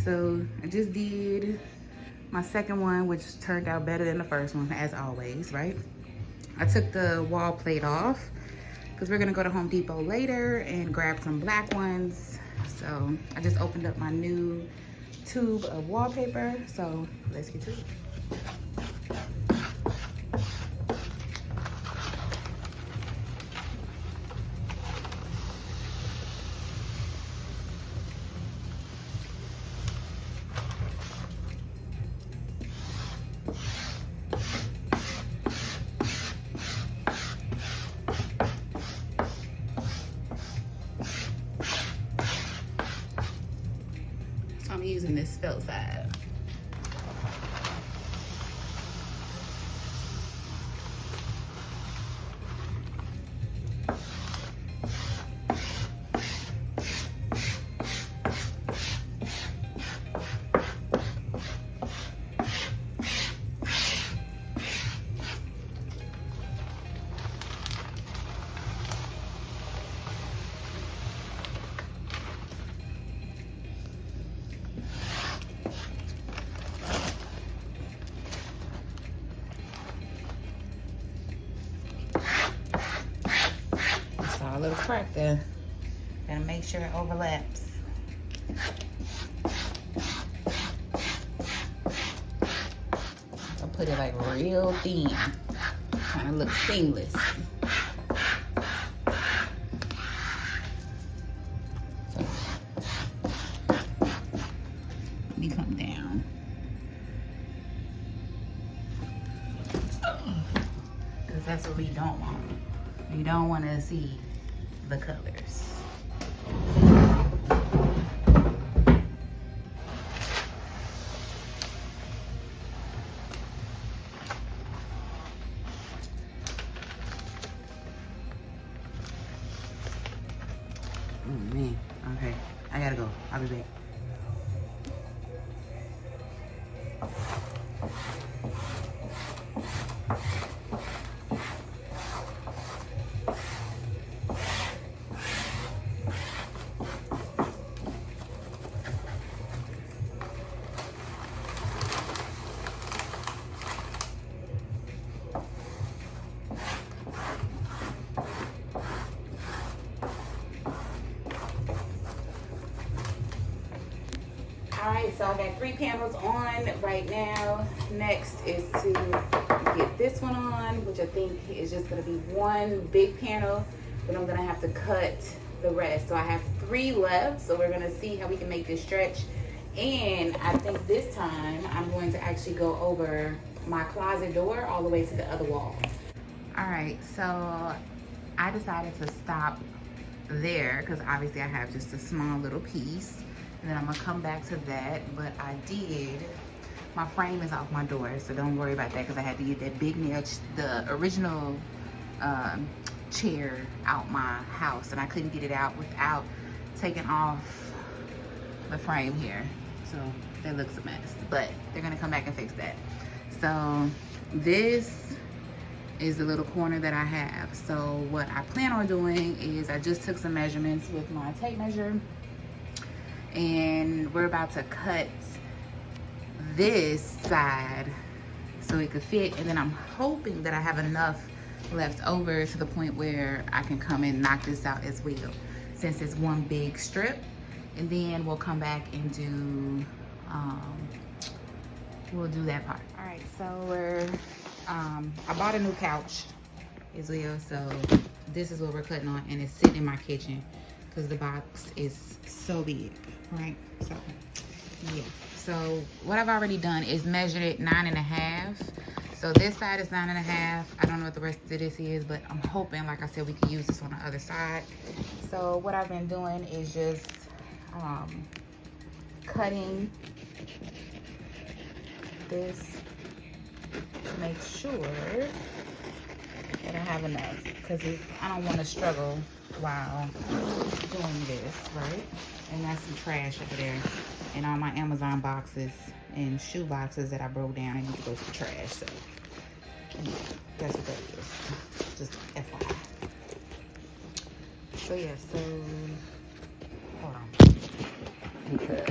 So I just did my second one, which turned out better than the first one, as always, right? I took the wall plate off because we're gonna go to Home Depot later and grab some black ones. So I just opened up my new tube of wallpaper. So let's get to it. So I'm using this felt side. A little crack there. Gotta make sure it overlaps. I'll put it like real thin. Kind of look seamless. So, let me come down. Because that's what we don't want. We don't want to see the colors. Oh man, okay, I gotta go. I'll be back. Alright, so I got 3 panels on right now. Next is to get this one on, which I think is just going to be one big panel, but I'm going to have to cut the rest. So I have 3 left, so we're going to see how we can make this stretch. And I think this time I'm going to actually go over my closet door all the way to the other wall. Alright, so I decided to stop there because obviously I have just a small little piece. And then I'm gonna come back to that, but I did, my frame is off my door, so don't worry about that because I had to get that big nail, the original chair out my house, and I couldn't get it out without taking off the frame here. So that looks a mess, but they're gonna come back and fix that. So this is the little corner that I have. So what I plan on doing is I just took some measurements with my tape measure, and we're about to cut this side so it could fit, and then I'm hoping that I have enough left over to the point where I can come and knock this out as well, since it's one big strip. And then we'll come back and do we'll do that part. All right, so we're I bought a new couch as well, so this is what we're cutting on, and it's sitting in my kitchen because the box is so big, right? So yeah, so what I've already done is measured it 9.5. So this side is 9.5. I don't know what the rest of this is, but I'm hoping, like I said, we can use this on the other side. So what I've been doing is just cutting this to make sure that I have enough, because I don't want to struggle while doing this, right? And that's some trash over there, and all my Amazon boxes and shoe boxes that I broke down and need to go to the trash. So yeah, that's what that is, just FYI. So yeah, so hold on, because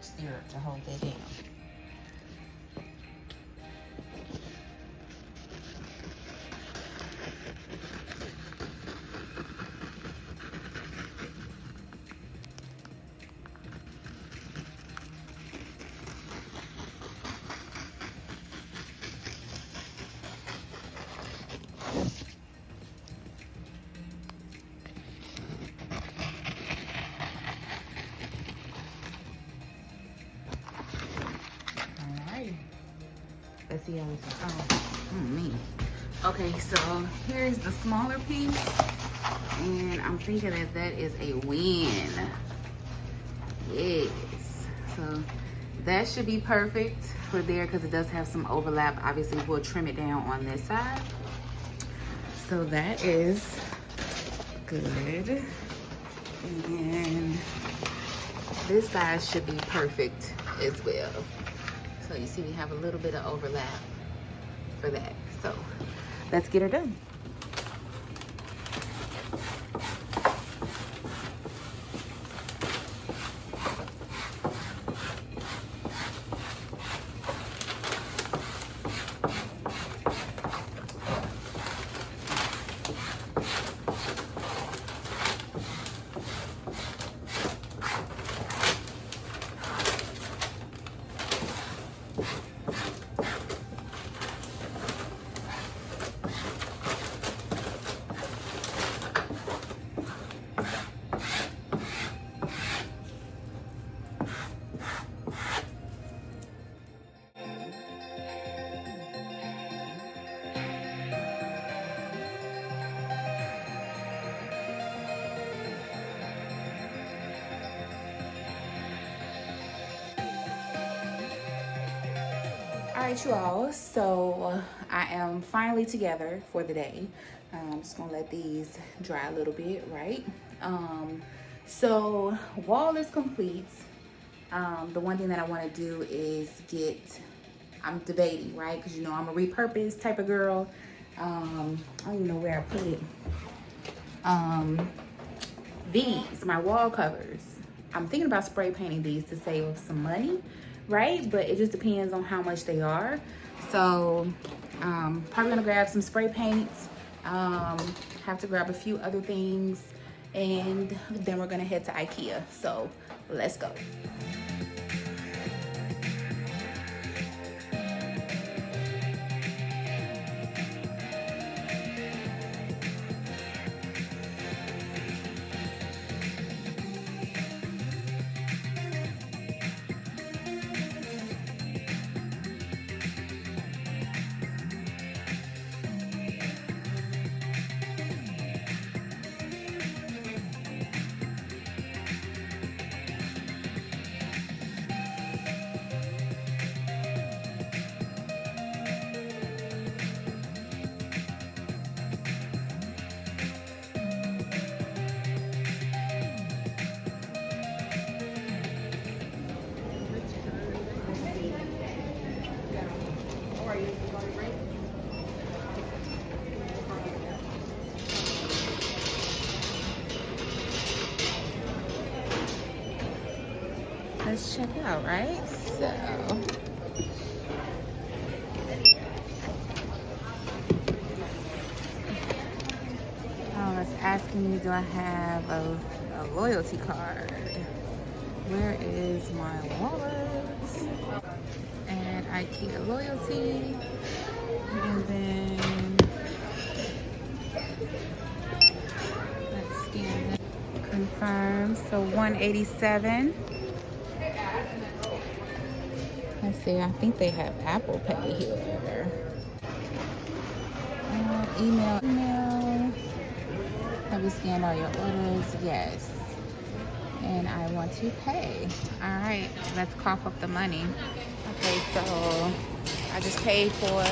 syrup to hold that down. Let's see how it's me. Okay, so here's the smaller piece, and I'm thinking that that is a win. Yes, so that should be perfect for there because it does have some overlap. Obviously, we'll trim it down on this side. So that is good. And this side should be perfect as well. So you see we have a little bit of overlap for that. So let's get her done. All right, you all, so I am finally together for the day. I'm just gonna let these dry a little bit, right? So wall is complete. The one thing that I want to do is I'm debating, right? Because you know I'm a repurpose type of girl. I don't even know where I put it. These, my wall covers. I'm thinking about spray painting these to save some money, right? But it just depends on how much they are. So probably gonna grab some spray paints. Have to grab a few other things, and then we're gonna head to IKEA. So let's go. Let's check it out, right? So it's asking me, do I have a loyalty card? Where is my wallet? And IKEA loyalty. And then let's scan it. Confirm. So 187. Let's see, I think they have Apple Pay here. Email. Have you scanned all your orders? Yes. And I want to pay. All right, let's cough up the money. Okay, so I just paid for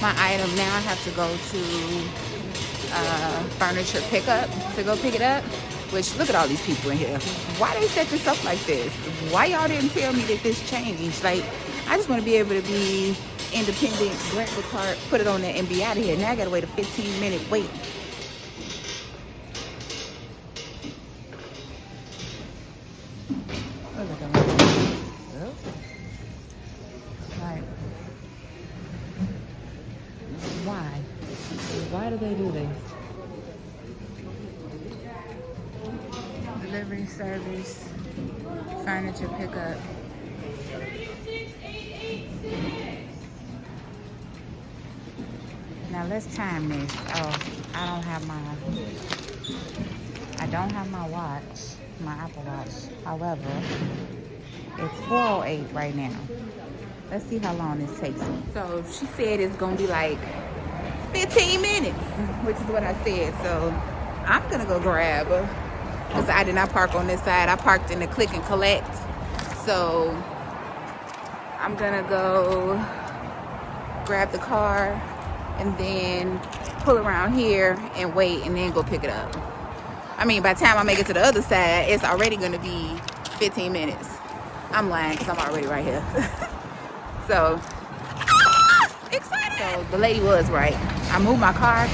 my item. Now I have to go to furniture pickup to go pick it up. Which, look at all these people in here. Why they set this up like this? Why y'all didn't tell me that this changed? Like, I just want to be able to be independent, grab the cart, put it on there, and be out of here. Now I gotta wait a 15-minute wait. Oh, look at Why do they do this? Delivery service, furniture pickup. Now let's time this. Oh, I don't have my watch, my Apple Watch. However, it's 4:08 right now. Let's see how long this takes me. So she said it's gonna be like 15 minutes, which is what I said. So I'm gonna go grab her, because I did not park on this side. I parked in the click and collect. So I'm gonna go grab the car and then pull around here and wait and then go pick it up. I mean, by the time I make it to the other side, it's already gonna be 15 minutes. I'm lying because I'm already right here. So, excited! So the lady was right. I moved my car,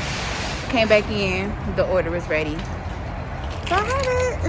came back in, the order is ready. So I have it.